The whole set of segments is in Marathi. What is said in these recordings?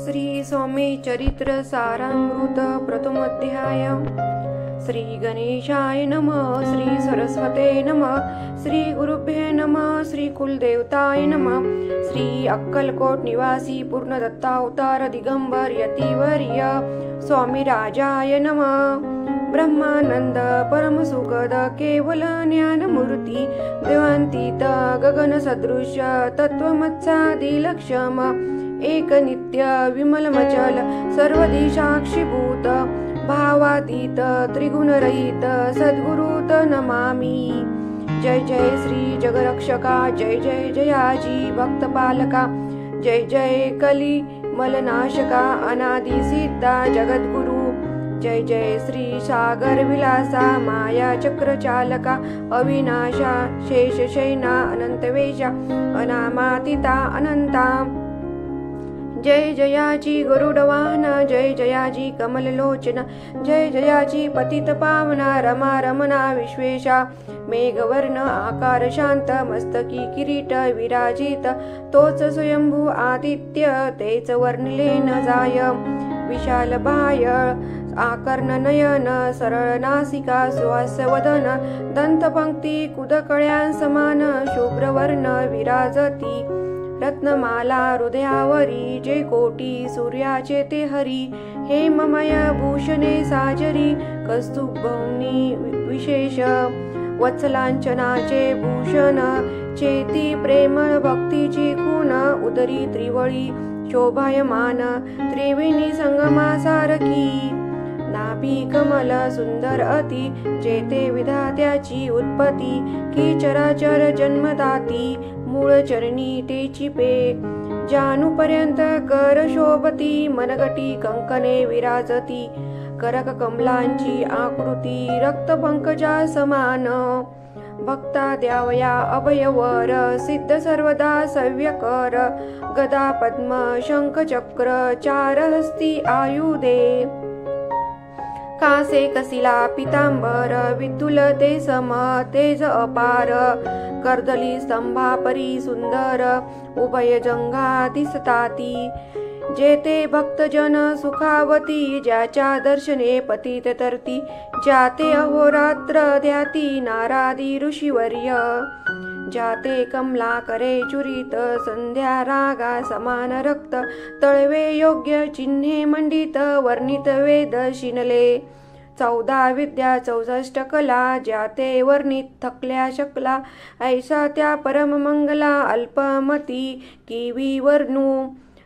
श्री स्वामी चरित्र सारामृत प्रथम अध्याय। श्री गणेशाय नमः। श्री सरस्वते नमः। श्री गुरुभ्ये नमः। श्री कुलदेवताय नमः। श्री अक्कलकोट निवासी पूर्ण दत्तावतार दिगंबर यतिवर्य स्वामी राजाय नमः। ब्रह्मानंद परम सुखद केवल ज्ञान मूर्ती देवांतीत गगन सदृश तत्वमत्सादी लक्षम एक नित्य विमलमचल सर्वदी साक्षीभूत भावातीत त्रिगुणरहित सद्गुरुत नमामि। जय जय श्री जगरक्षका। जय जय जयाजी भक्तपालका। जय जय कली मलनाशका अनादि सिद्धा जगद्गुरु। जय जय श्री सागर विलासा माया चक्र चालका अविनाशा शेषशयना अनंतवेशा अनामातीता अनंता। जय जयाची गरुडवाहना। जय जयाची कमललोचना। जय जयाची पतित पावना रमा रमना विश्वेशा। मेघवर्ण आकार शांत मस्तकी किरीट विराजित तोच स्वयंभू आदित्य तेच वर्णिले न जाय। विशाल बाय आकर्ण नयन सरळ नासिका सुहास्यवदन दंतपंक्ती कुदकळ्यां समान शुभ्रवर्ण विराजती। रत्नमाला हृदयावरी जे कोटी सूर्याचे ते हरी। हेममय भूषणे साजरी कस्तुभौनी विशेष वत्सलांचनाचे भूषण चेती प्रेमळ भक्तीची खून उदरी त्रिवळी शोभायमान त्रिवेणी संगमासारखी। नाभी कमल सुंदर अति जेते विधात्याची उत्पत्ती की चराचर जन्मदाती मूळ चरणी तेची पे। जानुपर्यंत कर शोभती मनगटी कंकणे विराजती करक कमलांची आकृती रक्त पंकजा समान। भक्ता द्यावया अभयवर सिद्ध सर्वदा सव्यकर गदा पद्म शंख चक्र चार हस्ती आयुधे। कासे कसिला पितांबर विद्युल ते सम तेज अपार कर्दली स्तंभापरी सुंदर उभय जंगा दिसताती। जेते भक्तजन सुखावती ज्याच्या दर्शने पतित तरती ज्याते अहोरात्र ध्याती नारादी ऋषीवर्य। जाते कमला करे चुरित संध्या रागा समान रक्त तळवे योग्य चिन्हे मंडित वर्णित वेद शिनले। 14 विद्या 64 कला ज्याते वर्णित थकल्या शकला ऐसा त्या परम मंगला अल्पमती किवी वर्णू।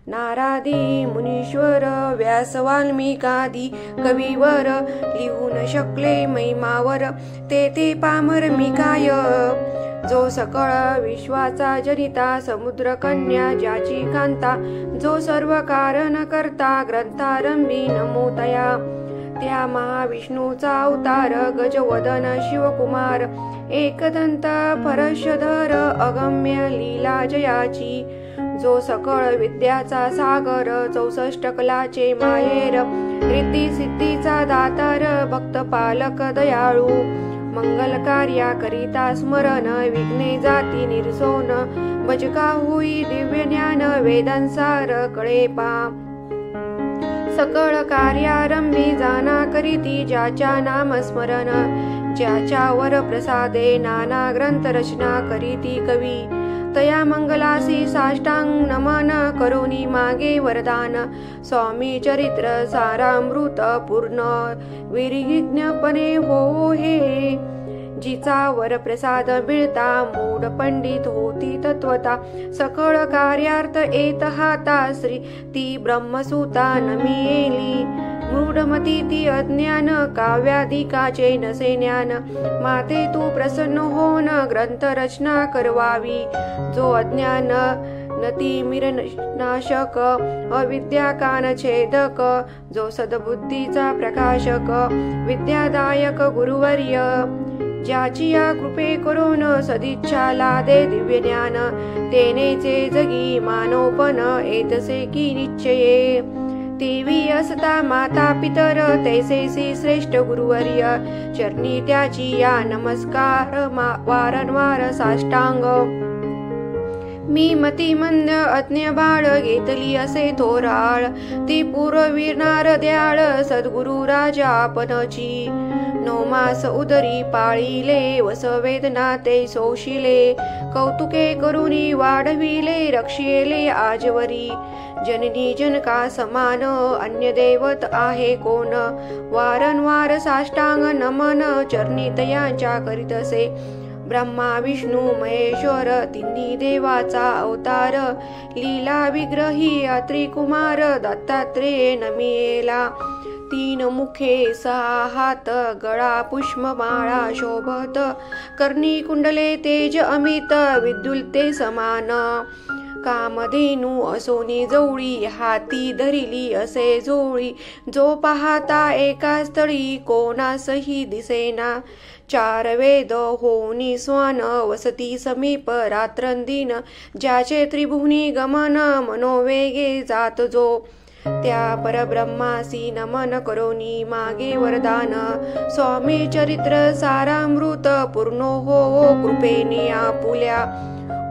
नारादी मुनीश्वर व्यास वाल्मिकादी कवीवर लिहून शकले महिमावर ते पामर मी काय। जो सकळ विश्वाचा जनिता समुद्र कन्या ज्याची कांता जो सर्व कारण करता ग्रंथारंभी नमोतया। त्या महाविष्णूचा अवतार गजवदन शिवकुमार एकदंत परशधर अगम्य लीला जयाची। जो सकळ विद्याचा सागर 64 कलाचे माहेर रिद्धी सिद्धीचा दातार भक्त पालक दयाळू। मंगल कार्या करिता स्मरण विघ्ने जाती निरसोन भजका होई दिव्य ज्ञान वेदांसार कळे पा। सकळ कार्यारंभी जाना करीती ज्याच्या नाम स्मरण ज्याच्यावर प्रसादे नाना ग्रंथ रचना करीती कवी। तया मंगलासी साष्टांग नमन करोनी मागे वरदान स्वामी चरित्र सारामृत पूर्ण विरिज्ञपणे हो हे। जिचा वर प्रसाद मिळता मूढ पंडित होती तत्वता सकळ कार्यार्थ येत हाता श्री ती ब्रह्मसूता नमियेली। मूढमती ती अज्ञान काव्याधिकाचे नसे ज्ञान माते तू प्रसन्न होन ग्रंथ रचना करवावी। जो अज्ञान नती मिरनाशक अविद्या कान छेदक जो सद्बुद्धीचा प्रकाशक विद्यादायक गुरुवर्य। ज्याची या कृपे करून सदिच्छा लादे दिव्य ज्ञान तेनेचे जगी मानोपन येतसे की निश्चये। देवी असता माता पितर तैसेसी श्रेष्ठ गुरुवर्य चरणी त्याची या नमस्कार वारंवार साष्टांग। मी मतिमंद अज्ञ बाळ घेतली असे थोराळ ती पुरविणार द्याळ सद्गुरु राजा आपणची 9 मास उदरी पाळिले वस वेदना ते सोशिले कौतुके करुनी वाढविले रक्षिले आजवरी जननी जनका समान अन्य दैवत आहे कोण वारंवार साष्टांग नमन चरणी तयांच्या करीतसे ब्रह्मा विष्णू महेश्वर तिन्ही देवाचा अवतार लीला विग्रही त्रिकुमार दत्तात्रेय नमियेला 3 मुखे 6 हात गळा पुष्पमाळा शोभत कर्णी कुंडले तेज अमित विद्युल्ते समान कामधेनू असोनी जवळी हाती धरिली असे जोळी जो पाहता एका स्थळी कोणासही दिसेना 4 वेद होनी स्वान वसती समीप रात्रंदिन ज्याचे त्रिभुवनी गमन मनोवेगे जात जो त्या परब्रह्मासी नमन करोनी मागे वरदान स्वामी चरित्र सारामृत पूर्ण हो कृपेने आपुल्या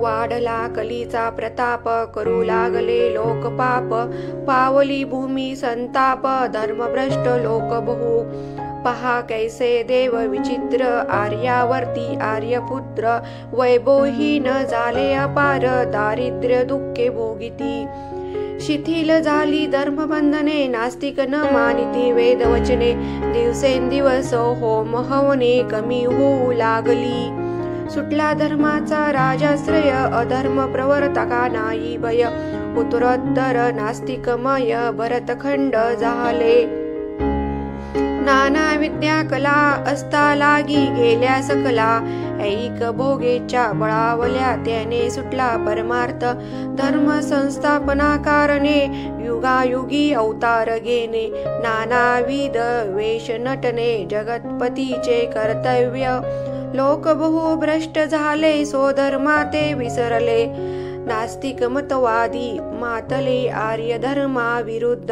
वाढला कलीचा प्रताप करू लागले लोक पाप पावली भूमी संताप धर्मभ्रष्ट लोक बहु पहा कैसे देव विचित्र आर्यावर्ती आर्यपुत्र वैभवहीन झाले अपार दारिद्र्य दुःखे भोगिती शिथिल झाली धर्मबंधने नास्तिक न मानिती वेदवचने दिवसेंदिवस होम हवने कमी होऊ लागली सुटला धर्माचा राजाश्रय अधर्म प्रवर्तका नाही भय उत्तरोत्तर नास्तिकमय भरतखंड झाले नाना विद्या कला असता लागी गेल्या सकला ऐक भोगेच्या बळावल्या त्याने सुटला परमार्थ धर्म संस्थापना कारणे युगायुगी अवतार घेणे नानाविध वेश नटने जगतपतीचे कर्तव्य लोक बहु भ्रष्ट झाले स्वधर्माते विसरले नास्तिक मतवादी मातले आर्य धर्मा विरुद्ध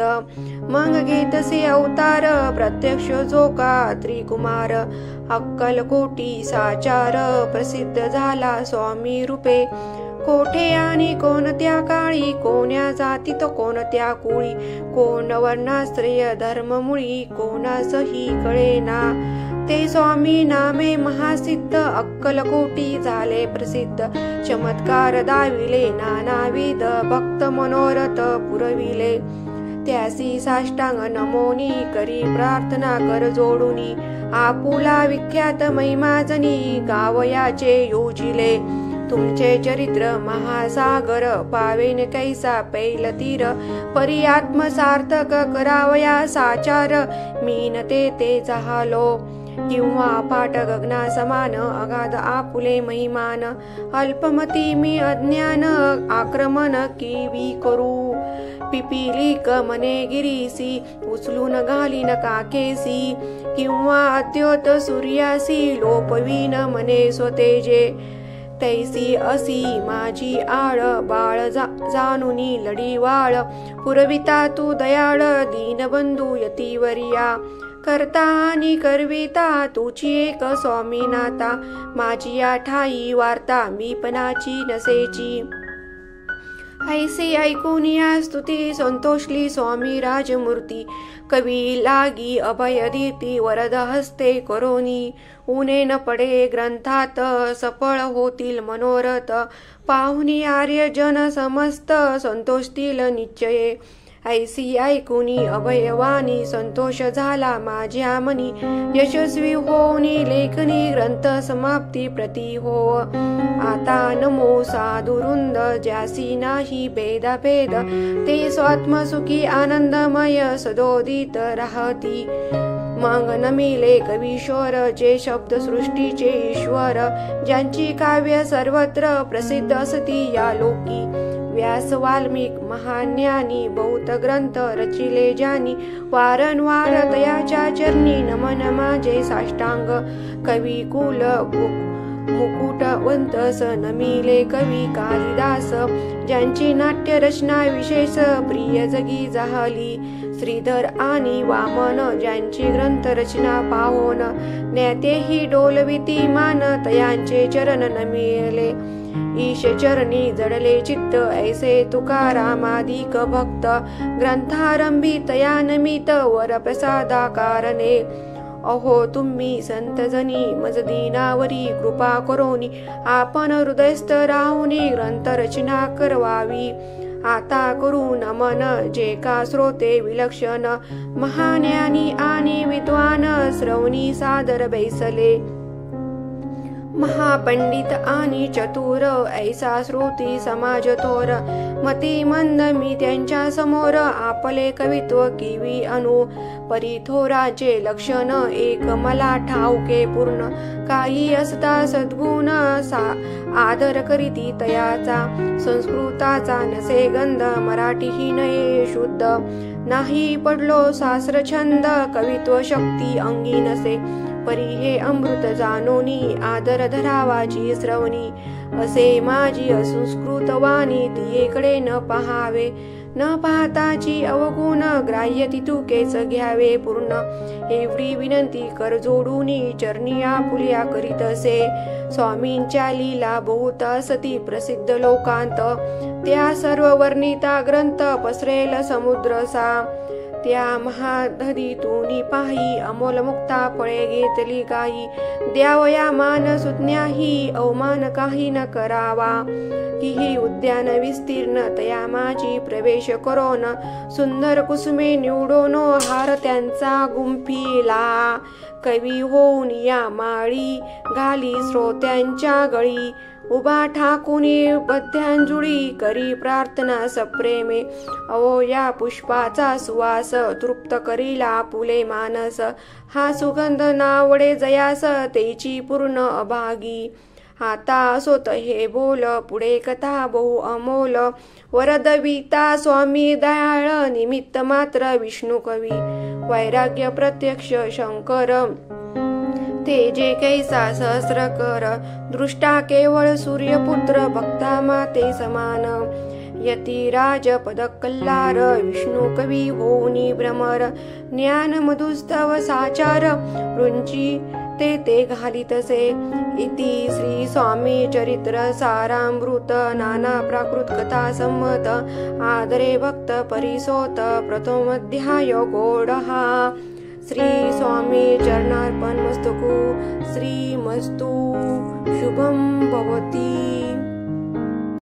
मग घेतसे अवतार प्रत्यक्ष जोका त्रिकुमार अक्कलकोटी साचार प्रसिद्ध झाला स्वामी रूपे कोठे आणि कोणत्या काळी कोण्या जातीत कोणत्या कुळी कोण वर्णाश्रय धर्ममुळी कोणासही कळेना ते स्वामी नामे महासिद्ध अक्कलकोटी झाले प्रसिद्ध चमत्कार दाविले नानाविध भक्त मनोरथ पुरविले त्यासी साष्टांग नमोनी करी प्रार्थना कर जोडुनी आपुला विख्यात महिमाजनी गावयाचे योजिले तुमचे चरित्र महासागर पावेन कैसा पैल तीर परी आत्मसार्थक करावया साचार मीनते ते जहालो किंवा पाट गगना समान अगाध आपुले महिमान अल्पमती मी अज्ञान आक्रमण किवी करू पिपिलिक मने गिरीसी उचलून घालीन काकेसी किंवा अद्योत सूर्यासी लोपवीन मने स्वतेजे तैसी असी माझी आळ बाळ जानुनी लढीवाळ पुरविता तू दयाळ दीनबंधू यतीवर्या करता आणि करविता तुझी एक स्वामीनाथा माझी ठाई वार्ता मी पणाची नसेची ऐसे ऐकून या स्तुती संतोषली स्वामी राजमूर्ती कवी लागी अभय दीती वरद हस्ते करोनी ऊने न पडे ग्रंथात सफळ होतील मनोरथ पाहुनी आर्य जन समस्त संतोषतील निश्चये ऐसी ऐकुनी अभयवानी संतोष झाला माझ्या मनी यशस्वी होनी लेखनी ग्रंथ समाप्ती प्रती हो आता नमो साधुरुंद ज्यासी नाही भेदाभेद ते स्वात्मसुखी आनंदमय सदोदित राहती मग नमिले कवीश्वर जे शब्द सृष्टीचे ईश्वर ज्यांची काव्य सर्वत्र प्रसिद्ध असती या लोकी व्यास वाल्मिक महाज्ञानी बहुत ग्रंथ रचिले ज्यांनी वारंवार तयाच्या चरणी नमन माझे साष्टांग कवी कुल मुकुटवंतस नमिले कवी कालिदास ज्यांची नाट्य रचना विशेष प्रिय जगी झाली श्रीधर आणि वामन ज्यांची ग्रंथ रचना पाहोन ज्ञातेही डोलविती मान तयांचे चरण नमिले ईश चरणी जडले चित्त ऐसे तुकारामादिक भक्त ग्रंथारंभी तया नमित वर प्रसादा कारणे अहो तुम्ही संतजनी मज दीनावरी कृपा करोनी आपण हृदयस्थ राहुनी ग्रंथ रचना करवावी आता करू नमन जे का श्रोते विलक्षण महाज्ञानी आणि विद्वान श्रवणी सादर बैसले महापंडित आणि चतुर ऐसा श्रुती समाज थोर मती मंद मी त्यांच्या समोर आपले कवित्व किवी अनु परिथोराचे लक्षण एक मला ठाऊके पूर्ण काही असता सद्गुण आदर करीती तयाचा संस्कृताचा नसे गंध मराठी ही नये शुद्ध नाही पडलो शास्त्र छंद कवित्व शक्ती अंगी नसे परी हे अमृत जानोनी आदर धरावाची श्रवणी असे माझी असंस्कृत वाणी तियेकडे न पहावे न पाहताची अवगुण ग्राह्य तितुकेच घ्यावे पूर्ण एवढी विनंती कर जोडूनी चरणी आपुल्या करीत असे स्वामींच्या लीला बहुत असती प्रसिद्ध लोकांत त्या सर्व वर्णिता ग्रंथ पसरेल समुद्रसा त्या महादधीतूनी पाही अमोल मुक्ता फळे घेतली काही द्यावया मान सुज्ञाही अवमान काही न करावा ही उद्यान विस्तीर्ण तया माझी प्रवेश करोन सुंदर कुसुमे निवडोन हार त्यांचा गुंफिला कवी होऊन या माळी घाली श्रोत्यांच्या गळी उभा ठाकुनी बद्ध्यांजुळी करी प्रार्थना सप्रेमे अहो या पुष्पाचा सुवास तृप्त करीला पुले मानस हा सुगंध नावडे जयास तेची पूर्ण अभागी आता असोत हे बोल पुढे कथा बहु अमोल वरदविता स्वामी दयाळ निमित्त मात्र विष्णू कवी वैराग्य प्रत्यक्ष शंकर ते जे कैसा सहस्र कर दृष्टा केवळ सूर्यपुत्र भक्ता माते समान यतिराज पद कल्लार विष्णू कवी होऊनी भ्रमर ज्ञान मधुस्तव साचार रुंची ते घालितसे इति श्री स्वामी चरित्र सारामृत नाना प्राकृत कथा संमत आदरे भक्त परिसोत प्रथम अध्याय गोडहा श्री स्वामी चरणार्पण मस्तु श्रीमस्तु शुभम भवती।